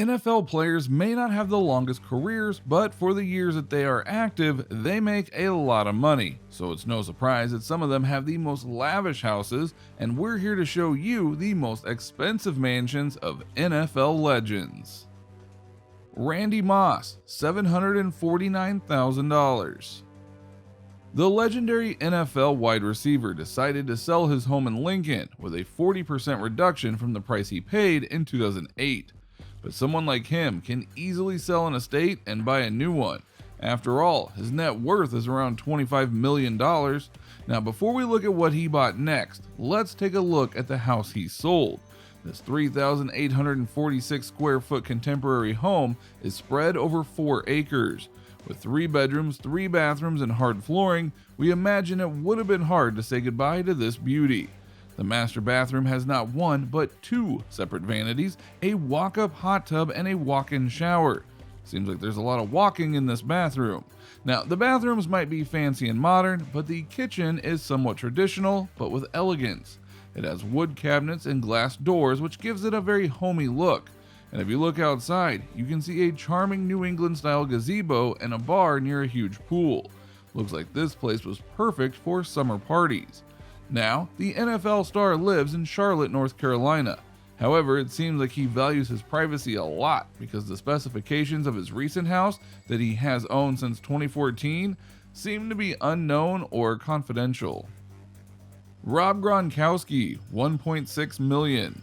NFL players may not have the longest careers, but for the years that they are active, they make a lot of money. So it's no surprise that some of them have the most lavish houses, and we're here to show you the most expensive mansions of NFL legends. Randy Moss, $749,000. The legendary NFL wide receiver decided to sell his home in Lincoln with a 40% reduction from the price he paid in 2008. But someone like him can easily sell an estate and buy a new one. After all, his net worth is around $25 million. Now, before we look at what he bought next, let's take a look at the house he sold. This 3,846 square foot contemporary home is spread over 4 acres. With 3 bedrooms, 3 bathrooms, and hard flooring, we imagine it would have been hard to say goodbye to this beauty. The master bathroom has not one, but 2 separate vanities, a walk-up hot tub, and a walk-in shower. Seems like there's a lot of walking in this bathroom. Now, the bathrooms might be fancy and modern, but the kitchen is somewhat traditional, but with elegance. It has wood cabinets and glass doors, which gives it a very homey look. And if you look outside, you can see a charming New England-style gazebo and a bar near a huge pool. Looks like this place was perfect for summer parties. Now, the NFL star lives in Charlotte, North Carolina. However, it seems like he values his privacy a lot because the specifications of his recent house that he has owned since 2014 seem to be unknown or confidential. Rob Gronkowski, $1.6 million.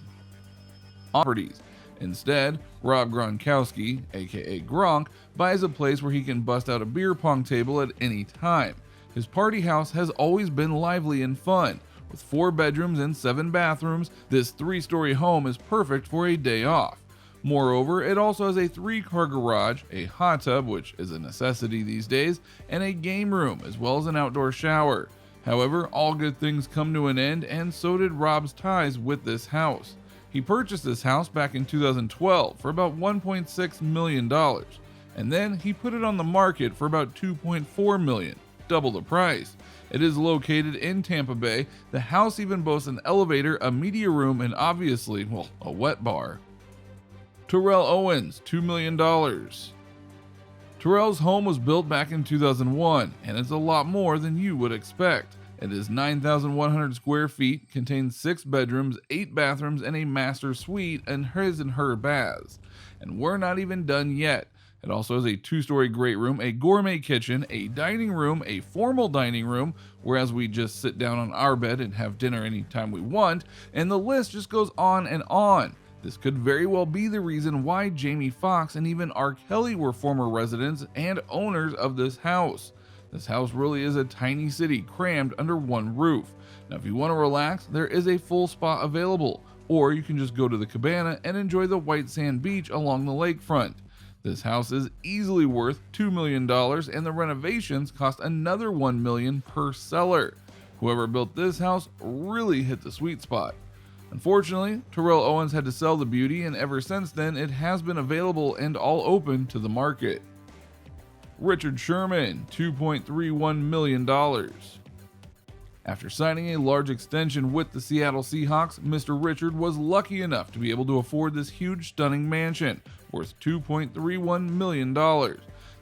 Properties. Instead, Rob Gronkowski, aka Gronk, buys a place where he can bust out a beer pong table at any time. His party house has always been lively and fun. With 4 bedrooms and 7 bathrooms, this 3-story home is perfect for a day off. Moreover, it also has a 3-car garage, a hot tub, which is a necessity these days, and a game room, as well as an outdoor shower. However, all good things come to an end, and so did Rob's ties with this house. He purchased this house back in 2012 for about $1.6 million, and then he put it on the market for about $2.4 million. Double the price. It is located in Tampa Bay. The house even boasts an elevator, a media room, and obviously, well, a wet bar. Terrell Owens, $2 million. Terrell's home was built back in 2001, and it's a lot more than you would expect. It is 9,100 square feet, contains 6 bedrooms, 8 bathrooms, and a master suite and his and her baths. And we're not even done yet. It also has a 2-story great room, a gourmet kitchen, a dining room, a formal dining room, whereas we just sit down on our bed and have dinner anytime we want, and the list just goes on and on. This could very well be the reason why Jamie Foxx and even R. Kelly were former residents and owners of this house. This house really is a tiny city crammed under one roof. Now, if you want to relax, there is a full spa available, or you can just go to the cabana and enjoy the white sand beach along the lakefront. This house is easily worth $2 million, and the renovations cost another $1 million per seller. Whoever built this house really hit the sweet spot. Unfortunately, Terrell Owens had to sell the beauty, and ever since then it has been available and all open to the market. Richard Sherman, $2.31 million. After signing a large extension with the Seattle Seahawks, Mr. Richard was lucky enough to be able to afford this huge, stunning mansion worth $2.31 million. The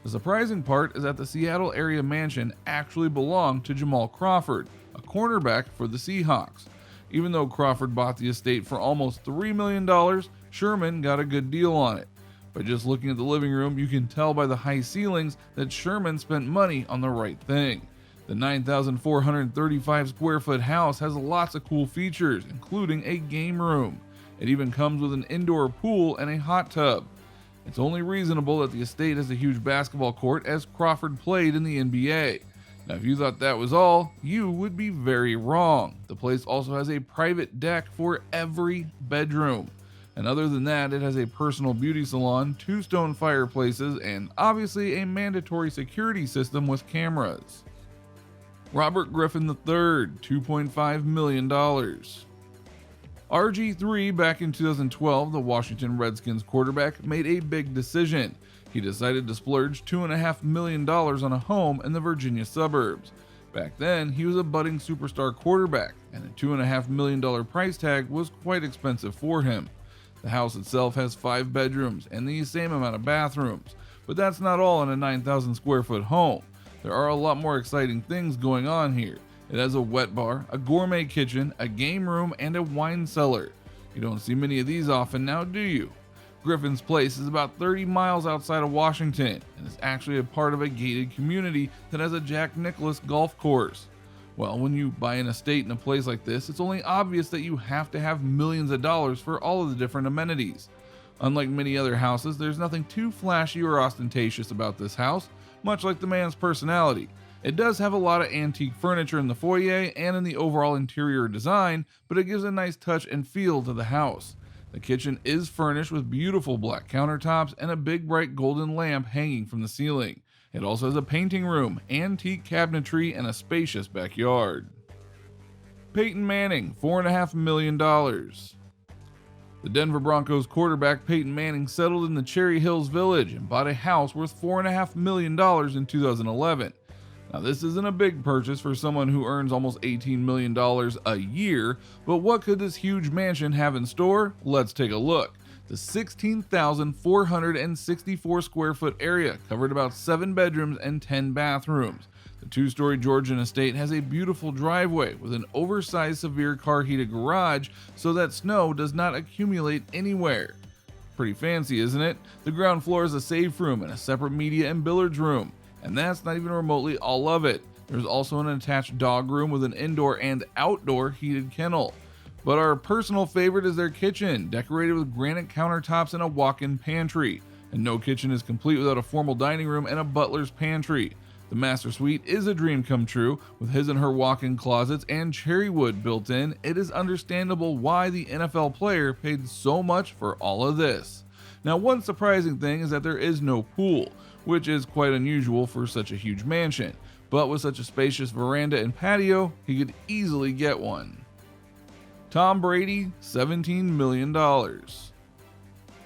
surprising part is that the Seattle area mansion actually belonged to Jamal Crawford, a cornerback for the Seahawks. Even though Crawford bought the estate for almost $3 million, Sherman got a good deal on it. By just looking at the living room, you can tell by the high ceilings that Sherman spent money on the right thing. The 9,435 square foot house has lots of cool features, including a game room. It even comes with an indoor pool and a hot tub. It's only reasonable that the estate has a huge basketball court, as Crawford played in the NBA. Now, if you thought that was all, you would be very wrong. The place also has a private deck for every bedroom. And other than that, it has a personal beauty salon, 2 stone fireplaces, and obviously a mandatory security system with cameras. Robert Griffin III, $2.5 million. RG3, back in 2012, the Washington Redskins quarterback, made a big decision. He decided to splurge $2.5 million on a home in the Virginia suburbs. Back then, he was a budding superstar quarterback, and a $2.5 million price tag was quite expensive for him. The house itself has 5 bedrooms and the same amount of bathrooms, but that's not all in a 9,000 square foot home. There are a lot more exciting things going on here. It has a wet bar, a gourmet kitchen, a game room, and a wine cellar. You don't see many of these often now, do you? Griffin's Place is about 30 miles outside of Washington and is actually a part of a gated community that has a Jack Nicklaus golf course. Well, when you buy an estate in a place like this, it's only obvious that you have to have millions of dollars for all of the different amenities. Unlike many other houses, there's nothing too flashy or ostentatious about this house, much like the man's personality. It does have a lot of antique furniture in the foyer and in the overall interior design, but it gives a nice touch and feel to the house. The kitchen is furnished with beautiful black countertops and a big bright golden lamp hanging from the ceiling. It also has a painting room, antique cabinetry, and a spacious backyard. Peyton Manning, $4.5 million. The Denver Broncos quarterback Peyton Manning settled in the Cherry Hills Village and bought a house worth $4.5 million in 2011. Now, this isn't a big purchase for someone who earns almost $18 million a year, but what could this huge mansion have in store? Let's take a look. The 16,464 square foot area covered about 7 bedrooms and 10 bathrooms. The 2-story Georgian estate has a beautiful driveway with an oversized severe car heated garage so that snow does not accumulate anywhere. Pretty fancy, isn't it? The ground floor is a safe room and a separate media and billiards room. And that's not even remotely all of it. There's also an attached dog room with an indoor and outdoor heated kennel. But our personal favorite is their kitchen, decorated with granite countertops and a walk-in pantry. And no kitchen is complete without a formal dining room and a butler's pantry. The master suite is a dream come true, with his and her walk-in closets and cherry wood built in. It is understandable why the NFL player paid so much for all of this. Now, one surprising thing is that there is no pool, which is quite unusual for such a huge mansion, but with such a spacious veranda and patio, he could easily get one. Tom Brady, $17 million.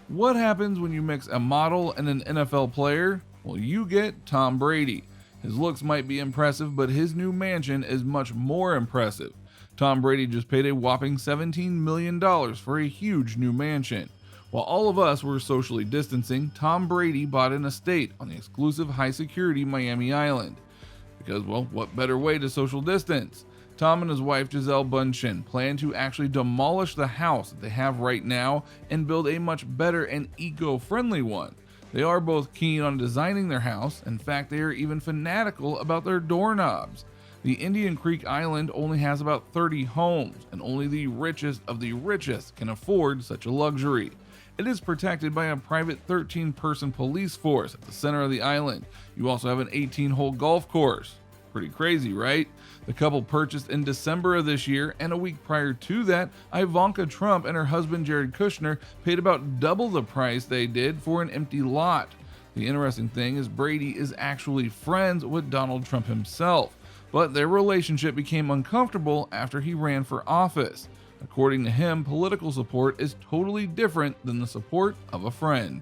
What happens when you mix a model and an NFL player? Well, you get Tom Brady. His looks might be impressive, but his new mansion is much more impressive. Tom Brady just paid a whopping $17 million for a huge new mansion. While all of us were socially distancing, Tom Brady bought an estate on the exclusive high-security Miami Island. Because, well, what better way to social distance? Tom and his wife Gisele Bundchen plan to actually demolish the house that they have right now and build a much better and eco-friendly one. They are both keen on designing their house. In fact, they are even fanatical about their doorknobs. The Indian Creek Island only has about 30 homes, and only the richest of the richest can afford such a luxury. It is protected by a private 13-person police force at the center of the island. You also have an 18-hole golf course. Pretty crazy, right? The couple purchased in December of this year, and a week prior to that, Ivanka Trump and her husband Jared Kushner paid about double the price they did for an empty lot. The interesting thing is Brady is actually friends with Donald Trump himself, but their relationship became uncomfortable after he ran for office. According to him, political support is totally different than the support of a friend.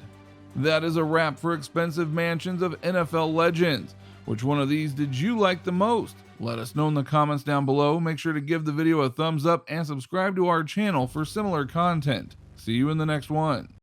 That is a wrap for expensive mansions of NFL legends. Which one of these did you like the most? Let us know in the comments down below. Make sure to give the video a thumbs up and subscribe to our channel for similar content. See you in the next one.